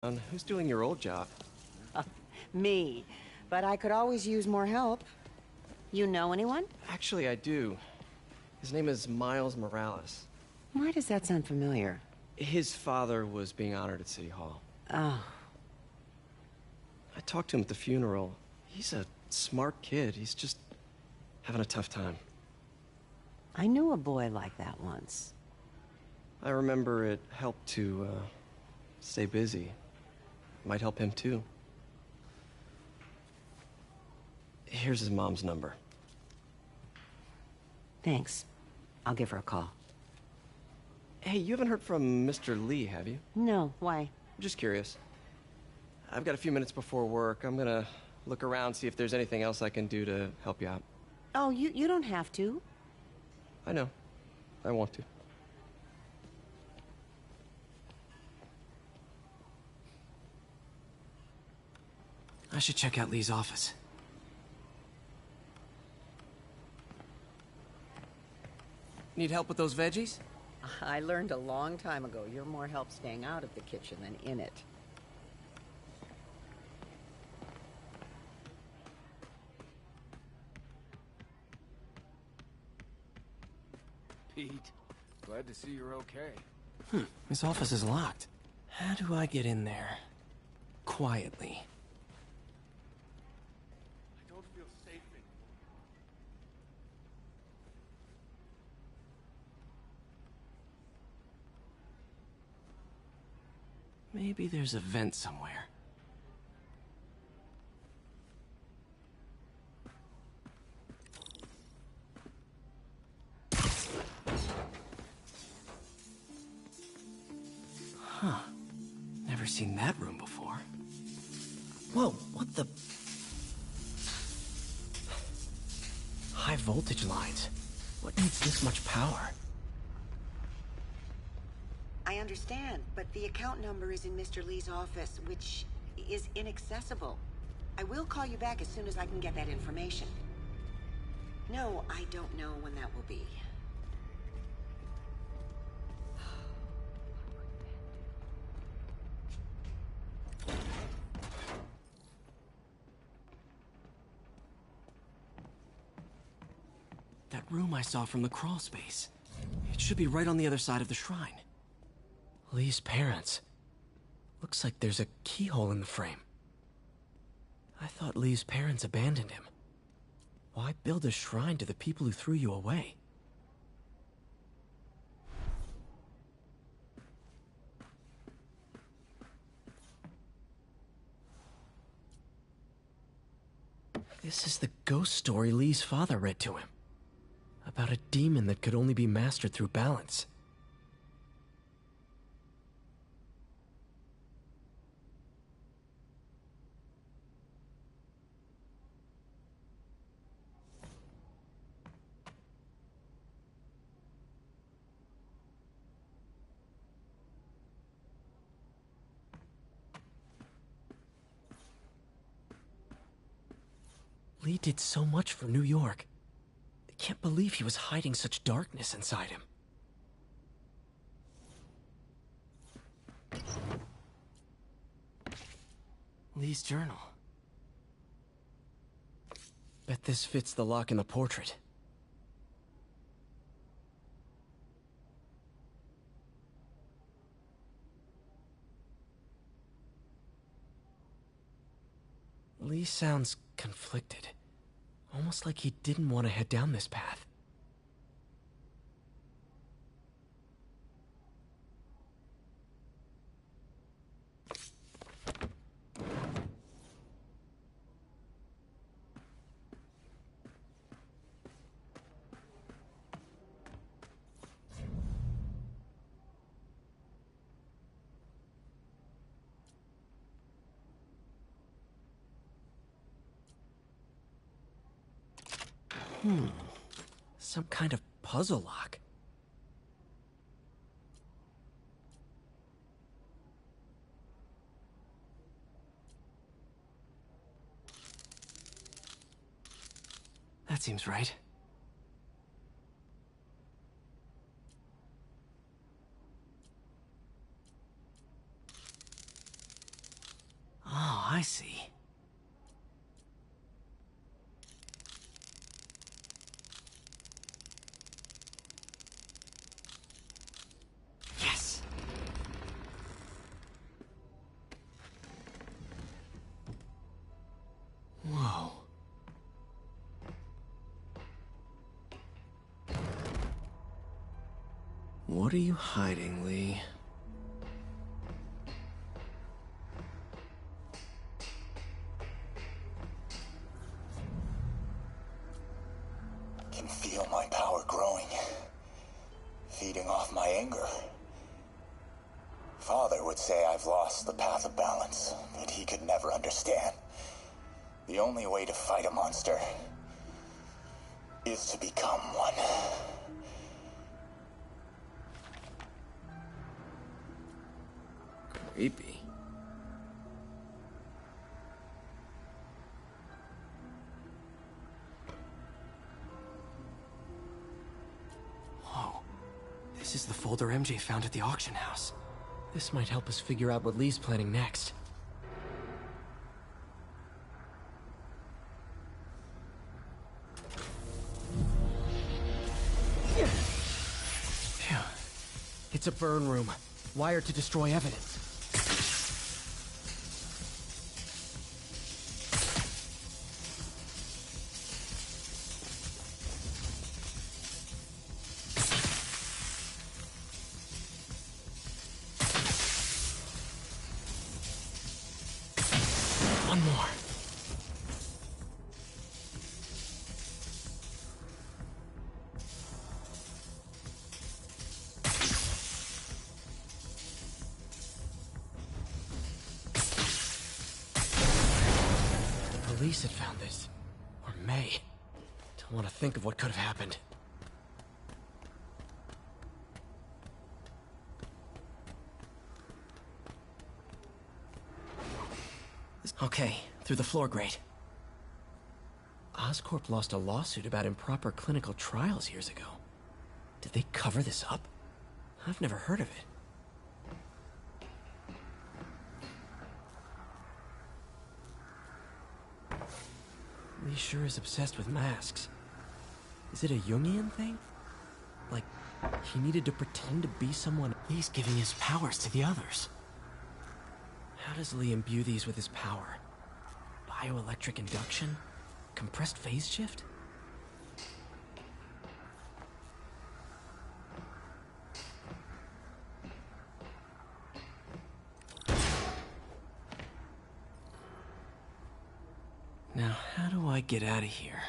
Who's doing your old job? Me. But I could always use more help. You know anyone? Actually, I do. His name is Miles Morales. Why does that sound familiar? His father was being honored at City Hall. Oh. I talked to him at the funeral. He's a smart kid. He's just having a tough time. I knew a boy like that once. I remember it helped to, stay busy. Might help him, too. Here's his mom's number. Thanks. I'll give her a call. Hey, you haven't heard from Mr. Lee, have you? No, why? I'm just curious. I've got a few minutes before work. I'm gonna look around, see if there's anything else I can do to help you out. Oh, you don't have to. I know. I want to. I should check out Lee's office. Need help with those veggies? I learned a long time ago you're more help staying out of the kitchen than in it. Pete, glad to see you're okay. His office is locked. How do I get in there? Quietly. I don't feel safe anymore. Maybe there's a vent somewhere. Huh. Never seen that room before. Whoa, what the... High voltage lines. What needs this much power? I understand, but the account number is in Mr. Lee's office, which is inaccessible. I will call you back as soon as I can get that information. No, I don't know when that will be. That room I saw from the crawl space. It should be right on the other side of the shrine. Lee's parents. Looks like there's a keyhole in the frame. I thought Lee's parents abandoned him. Why build a shrine to the people who threw you away? This is the ghost story Lee's father read to him. About a demon that could only be mastered through balance. Lee did so much for New York. I can't believe he was hiding such darkness inside him. Lee's journal. Bet this fits the lock in the portrait. Lee sounds conflicted. Almost like he didn't want to head down this path. Some kind of puzzle lock. That seems right. I see. Yes! Whoa. What are you hiding, Lee? Can feel my power growing, feeding off my anger. Father would say I've lost the path of balance, but he could never understand. The only way to fight a monster is to become one. Creepy. Whoa. This is the folder MJ found at the auction house. This might help us figure out what Lee's planning next. Phew. It's a burn room, wired to destroy evidence. One more. The police had found this. Or May. Don't want to think of what could have happened. Okay, through the floor grate. Oscorp lost a lawsuit about improper clinical trials years ago. Did they cover this up? I've never heard of it. Lee sure is obsessed with masks. Is it a Jungian thing? Like, he needed to pretend to be someone. He's giving his powers to the others. How does Lee imbue these with his power? Bioelectric induction? Compressed phase shift? Now, how do I get out of here?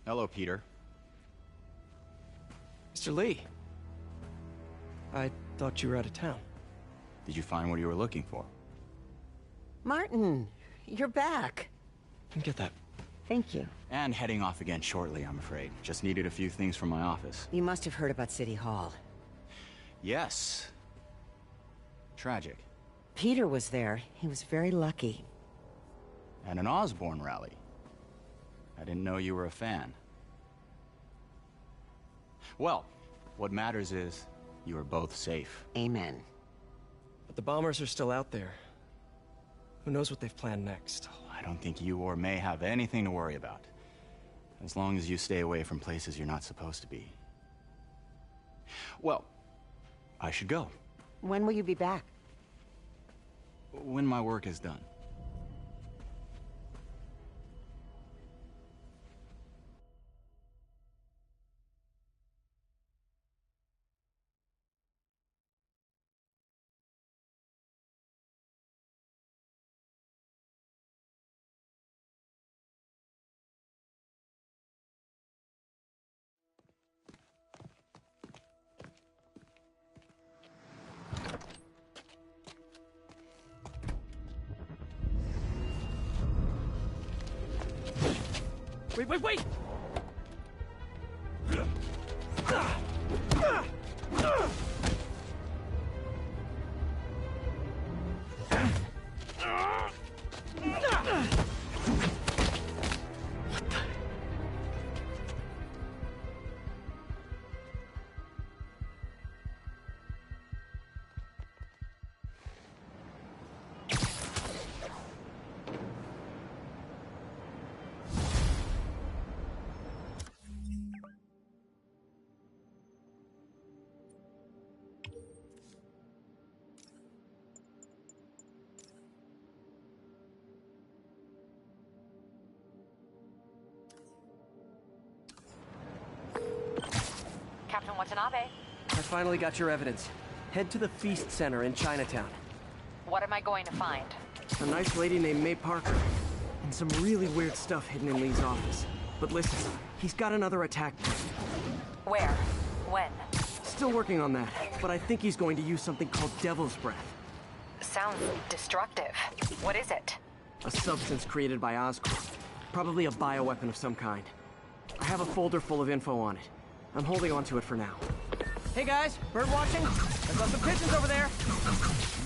Hello, Peter. Mr. Lee. I thought you were out of town. Did you find what you were looking for? Martin, you're back. Get that. Thank you. And heading off again shortly, I'm afraid. Just needed a few things from my office. You must have heard about City Hall. Yes. Tragic. Peter was there. He was very lucky. And an Osborn rally. I didn't know you were a fan. Well, what matters is you are both safe. Amen. But the bombers are still out there. Who knows what they've planned next? I don't think you or May have anything to worry about. As long as you stay away from places you're not supposed to be. Well, I should go. When will you be back? When my work is done. Wait, wait, wait! Captain Watanabe. I finally got your evidence. Head to the Feast Center in Chinatown. What am I going to find? A nice lady named May Parker. And some really weird stuff hidden in Lee's office. But listen, he's got another attack plan. Where? When? Still working on that, but I think he's going to use something called Devil's Breath. Sounds destructive. What is it? A substance created by Oscorp. Probably a bioweapon of some kind. I have a folder full of info on it. I'm holding on to it for now. Hey guys, bird watching? I've got some pigeons over there.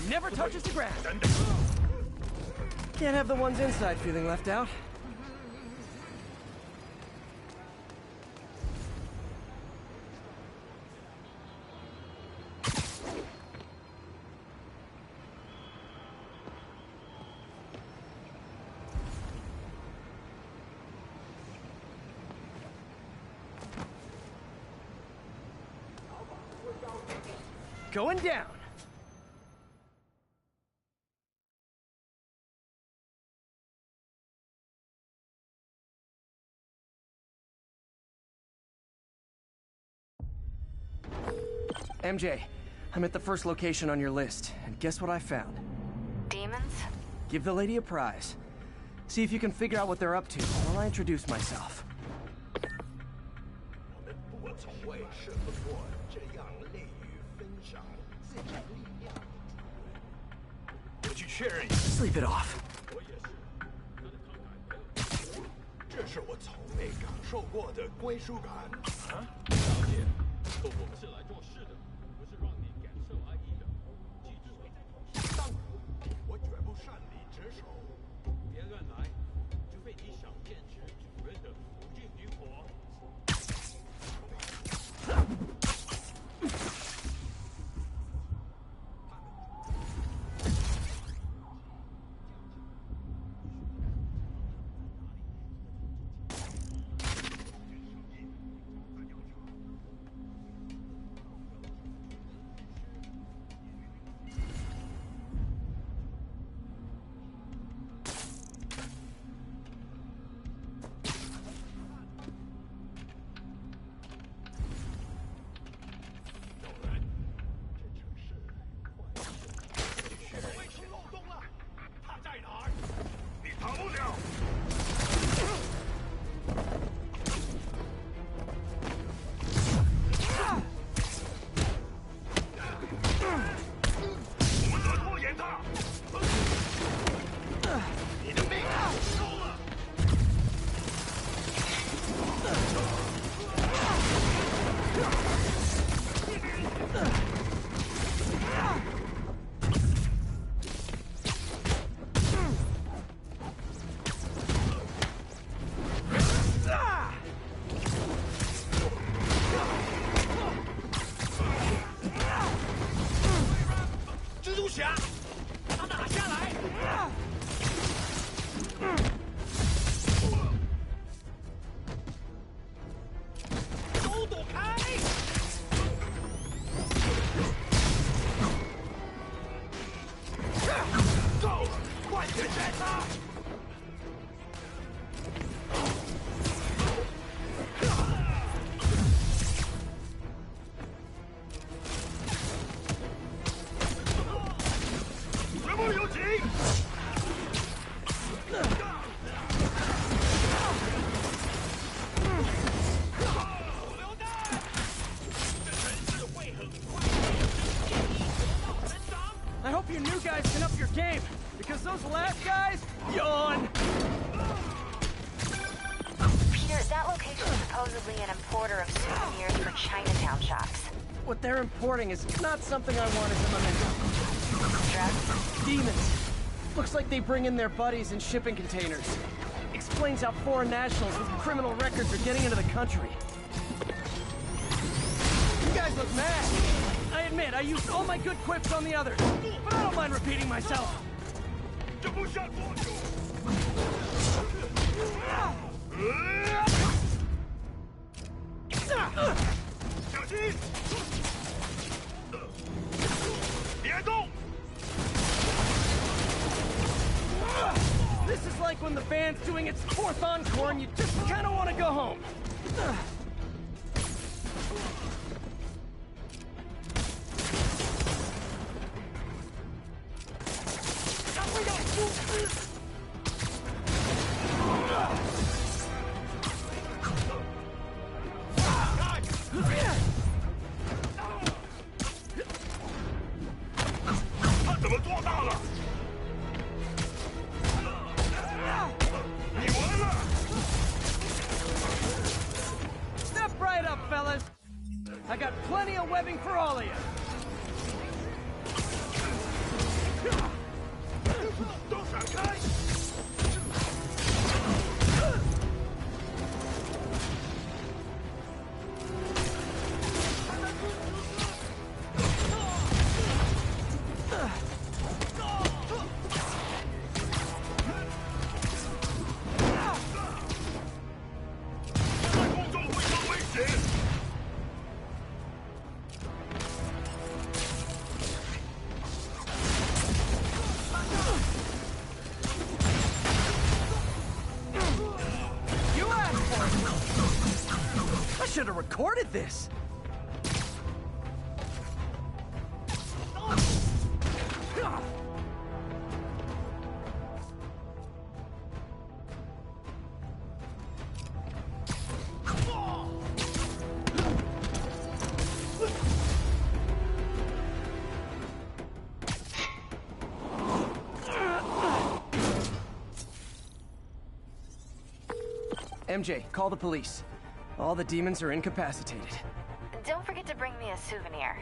Never touches the ground. Can't have the ones inside feeling left out. Going down. MJ, I'm at the first location on your list, and guess what I found? Demons? Give the lady a prize. See if you can figure out what they're up to while I introduce myself. Sleep it off. 这是我从未感受过的归属感。啊，小姐，我们是来做事的，不是让你感受安逸的。记住，当我绝不擅离职守。别乱来，除非你想见识主人的福晋女火。 I hope you new guys can up your game, because those last guys, yawn! Peter, that location is supposedly an importer of souvenirs for Chinatown shops. What they're importing is not something I want as a memento. Drugs? Demons. Looks like they bring in their buddies in shipping containers. Explains how foreign nationals with criminal records are getting into the country. You guys look mad. I admit, I used all my good quips on the others, but I don't mind repeating myself. 这不下多久。小心！别动！ This is like when the band's doing its fourth encore and you just kind of want to go home. Step right up, fellas. I got plenty of webbing for all of you. 都闪开！ I should have recorded this. MJ, call the police. All the demons are incapacitated. Don't forget to bring me a souvenir.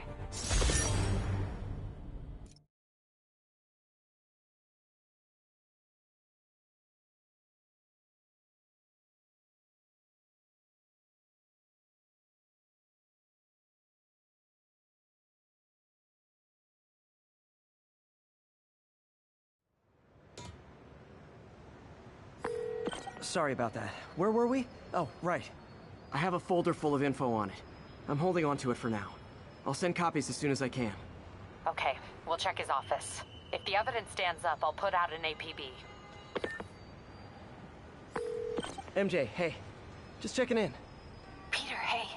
Sorry about that. Where were we? Oh, right. I have a folder full of info on it. I'm holding on to it for now. I'll send copies as soon as I can. Okay, we'll check his office. If the evidence stands up, I'll put out an APB. MJ, hey. Just checking in. Peter, hey,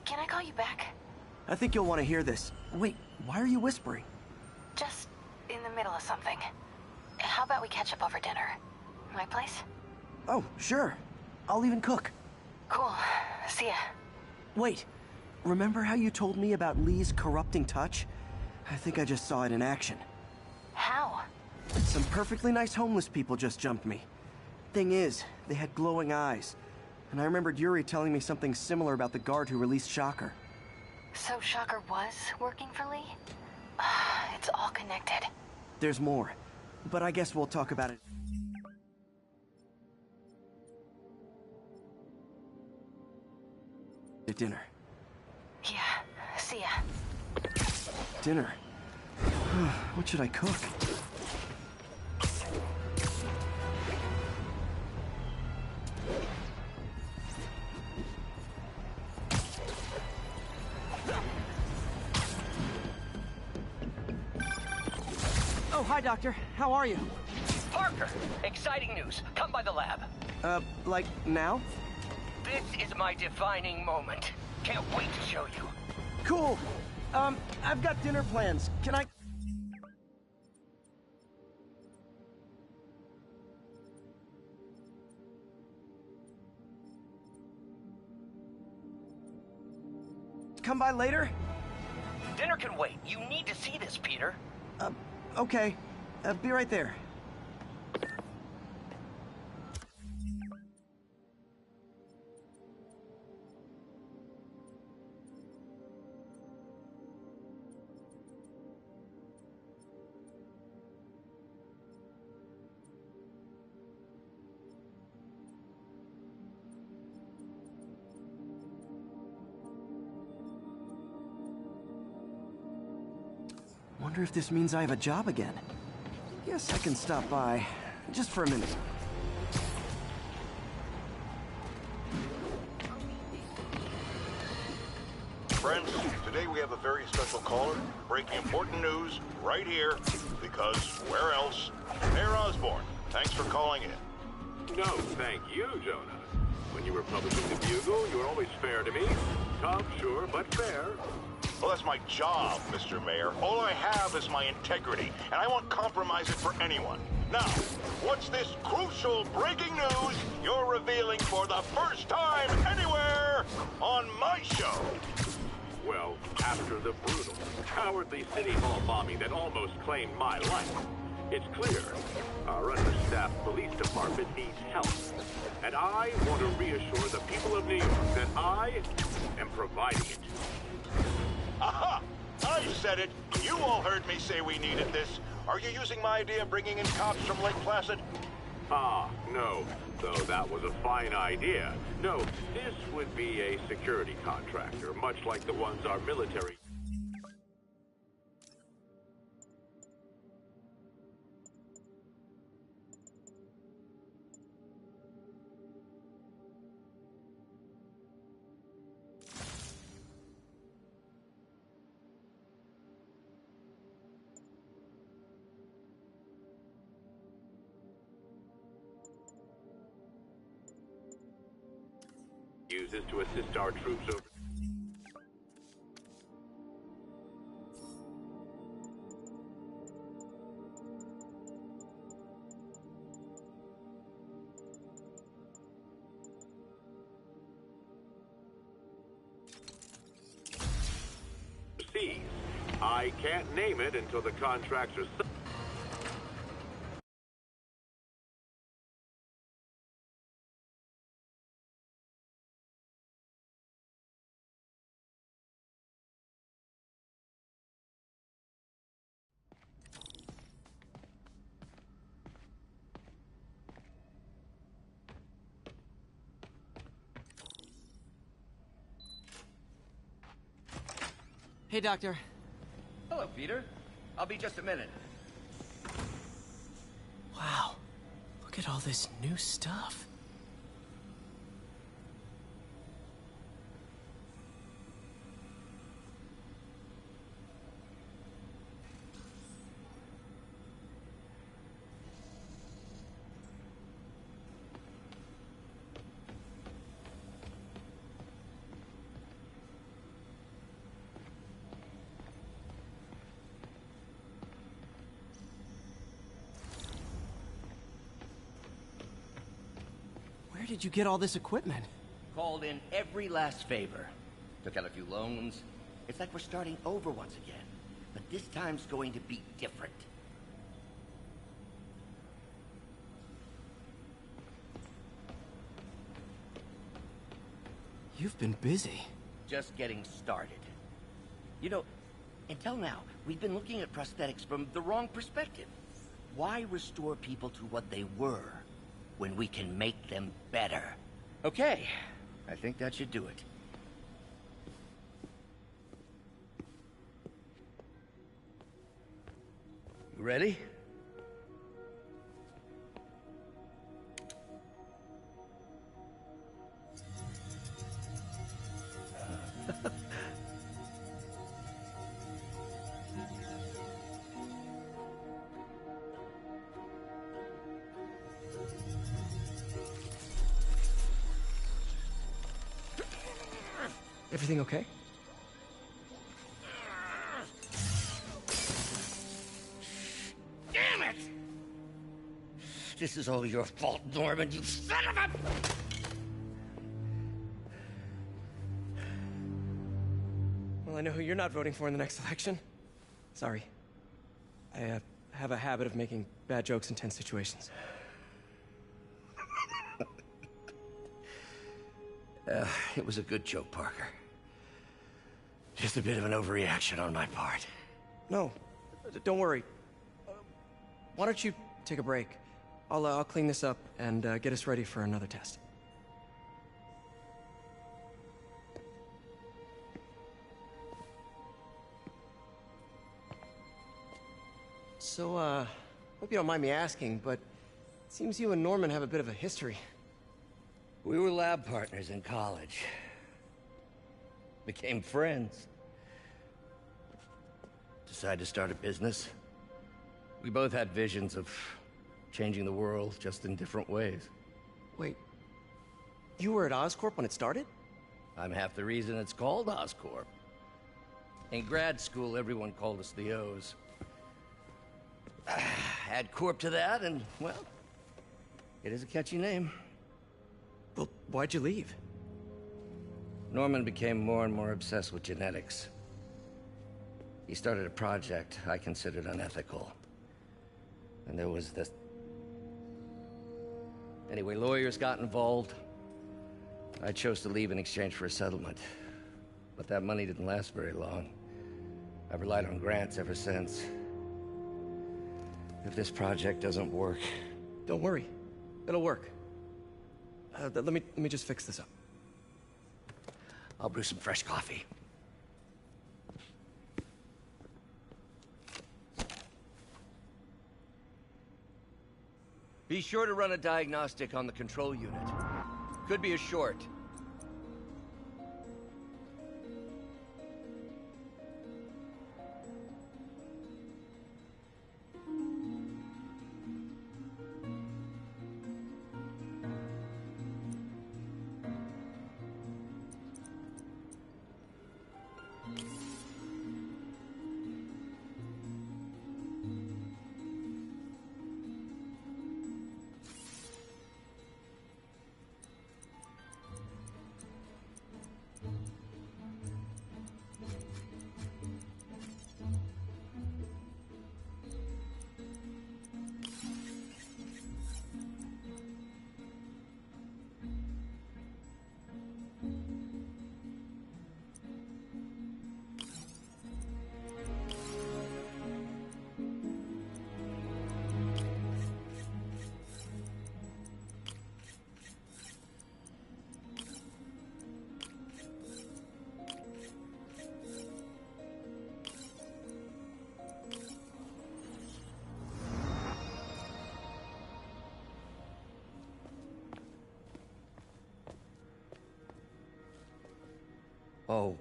can I call you back? I think you'll want to hear this. Wait, why are you whispering? Just in the middle of something. How about we catch up over dinner? My place? Oh, sure. I'll even cook. Cool. See ya. Wait. Remember how you told me about Lee's corrupting touch? I think I just saw it in action. How? Some perfectly nice homeless people just jumped me. Thing is, they had glowing eyes. And I remembered Yuri telling me something similar about the guard who released Shocker. So Shocker was working for Lee? It's all connected. There's more. But I guess we'll talk about it. At dinner. Yeah, see ya. Dinner? What should I cook? Oh, hi, Doctor. How are you? Parker, exciting news. Come by the lab. Like now? This is my defining moment. Can't wait to show you. Cool. I've got dinner plans. Can I... come by later? Dinner can wait. You need to see this, Peter. Okay. Be right there. Wonder if this means I have a job again. Guess I can stop by, just for a minute. Friends, today we have a very special caller, breaking important news right here, because where else? Mayor Osborn, thanks for calling in. No, thank you, Jonah. When you were publishing the Bugle, you were always fair to me. Tough, sure, but fair. Well, that's my job, Mr. Mayor. All I have is my integrity, and I won't compromise it for anyone. Now, what's this crucial breaking news you're revealing for the first time anywhere on my show? Well, after the brutal, cowardly City Hall bombing that almost claimed my life, it's clear our understaffed police department needs help. And I want to reassure the people of New York that I am providing it. Aha! I said it! You all heard me say we needed this. Are you using my idea of bringing in cops from Lake Placid? Ah, no. Though that was a fine idea. No, this would be a security contractor, much like the ones our military... uses to assist our troops over... seas. I can't name it until the contracts are... Hey, Doctor. Hello, Peter. I'll be just a minute. Wow. Look at all this new stuff. Where did you get all this equipment? Called in every last favor. Took out a few loans. It's like we're starting over once again. But this time's going to be different. You've been busy. Just getting started. You know, until now, we've been looking at prosthetics from the wrong perspective. Why restore people to what they were when we can make them better? Okay, I think that should do it. You ready? Everything okay? Damn it! This is all your fault, Norman, you son of a... Well, I know who you're not voting for in the next election. Sorry. I have a habit of making bad jokes in tense situations. It was a good joke, Parker. Just a bit of an overreaction on my part. No, don't worry. Why don't you take a break? I'll clean this up and get us ready for another test. So, hope you don't mind me asking, but it seems you and Norman have a bit of a history. We were lab partners in college. Became friends. Decided to start a business. We both had visions of changing the world, just in different ways. Wait, you were at Oscorp when it started? I'm half the reason it's called Oscorp. In grad school, everyone called us the O's. Add Corp to that, and, well, it is a catchy name. Well, why'd you leave? Norman became more and more obsessed with genetics. He started a project I considered unethical. And there was this... Anyway, lawyers got involved. I chose to leave in exchange for a settlement. But that money didn't last very long. I've relied on grants ever since. If this project doesn't work... Don't worry. It'll work. Let me just fix this up. I'll brew some fresh coffee. Be sure to run a diagnostic on the control unit. Could be a short. Oh,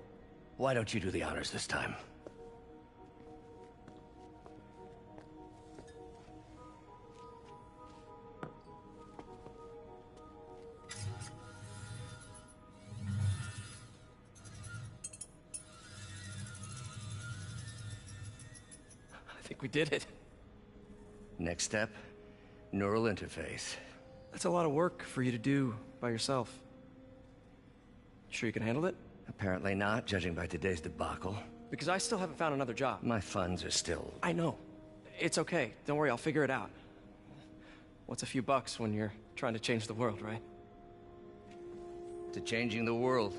why don't you do the honors this time? I think we did it. Next step, neural interface. That's a lot of work for you to do by yourself. Sure you can handle it? Apparently not, judging by today's debacle. Because I still haven't found another job. My funds are still... I know. It's okay. Don't worry, I'll figure it out. What's a few bucks when you're trying to change the world, right? To changing the world.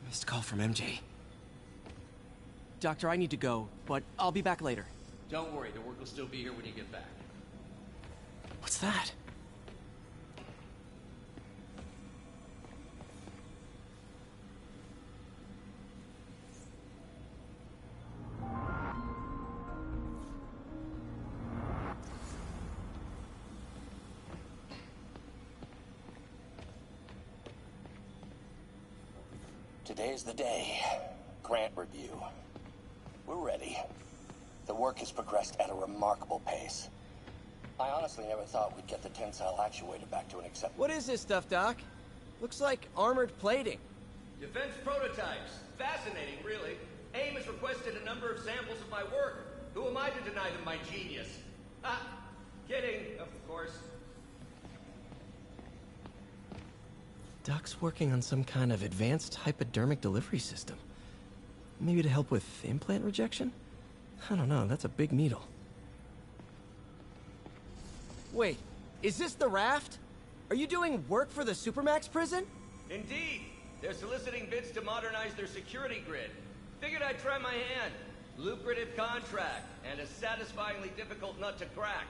Missed call from MJ. Doctor, I need to go, but I'll be back later. Don't worry, the work will still be here when you get back. What's that? Today's the day. Grant review. We're ready. The work has progressed at a remarkable pace. I honestly never thought we'd get the tensile actuator back to an acceptable... What is this stuff, Doc? Looks like armored plating. Defense prototypes. Fascinating, really. AIM has requested a number of samples of my work. Who am I to deny them my genius? Ah, kidding, of course. Doc's working on some kind of advanced hypodermic delivery system. Maybe to help with implant rejection? I don't know, that's a big needle. Wait, is this the raft? Are you doing work for the Supermax prison? Indeed. They're soliciting bids to modernize their security grid. Figured I'd try my hand. Lucrative contract, and a satisfyingly difficult nut to crack.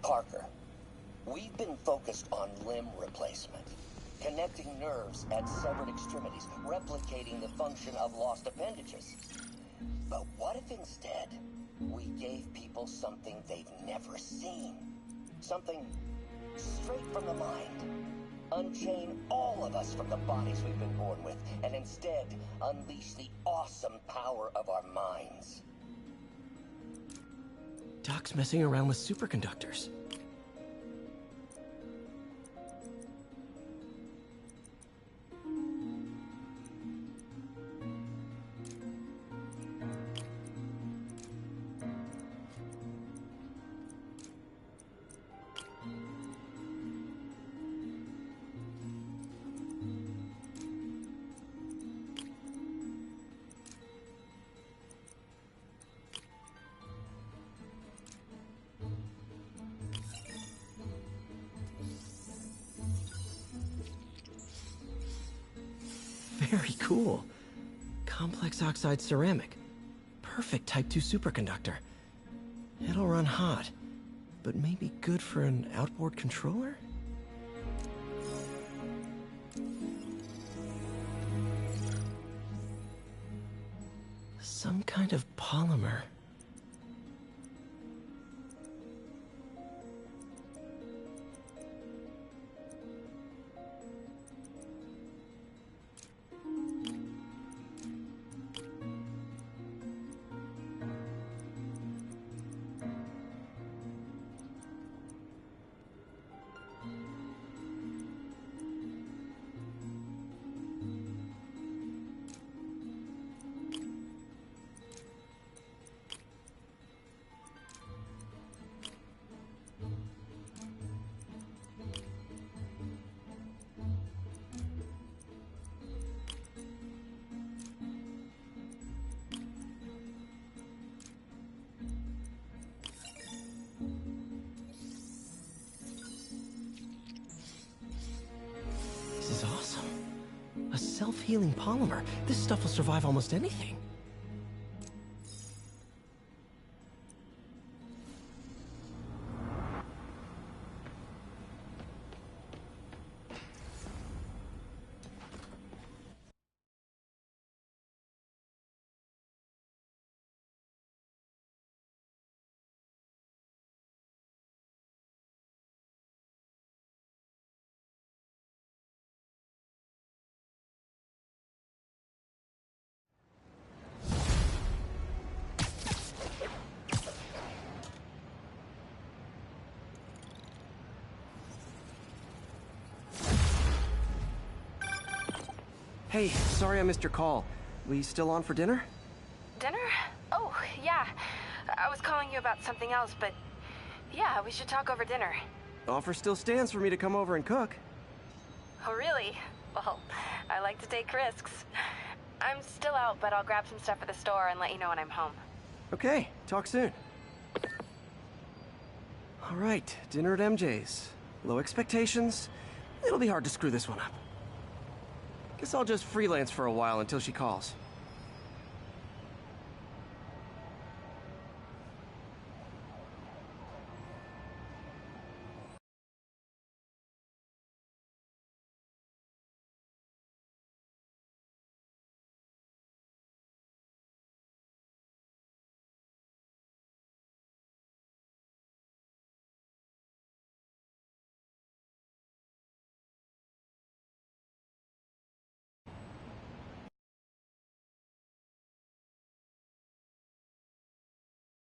Parker, we've been focused on limb replacement, connecting nerves at severed extremities, replicating the function of lost appendages. But what if instead we gave people something they've never seen? Something straight from the mind. Unchain all of us from the bodies we've been born with, and instead unleash the awesome power of our minds. Doc's messing around with superconductors. Very cool. Complex oxide ceramic. Perfect Type 2 superconductor. It'll run hot, but maybe good for an outboard controller? Some kind of polymer. This is awesome. A self-healing polymer. This stuff will survive almost anything. Hey, sorry I missed your call. We still on for dinner? Dinner? Oh, yeah. I was calling you about something else, but yeah, we should talk over dinner. Offer still stands for me to come over and cook. Oh, really? Well, I like to take risks. I'm still out, but I'll grab some stuff at the store and let you know when I'm home. Okay, talk soon. All right, dinner at MJ's. Low expectations. It'll be hard to screw this one up. Guess I'll just freelance for a while until she calls.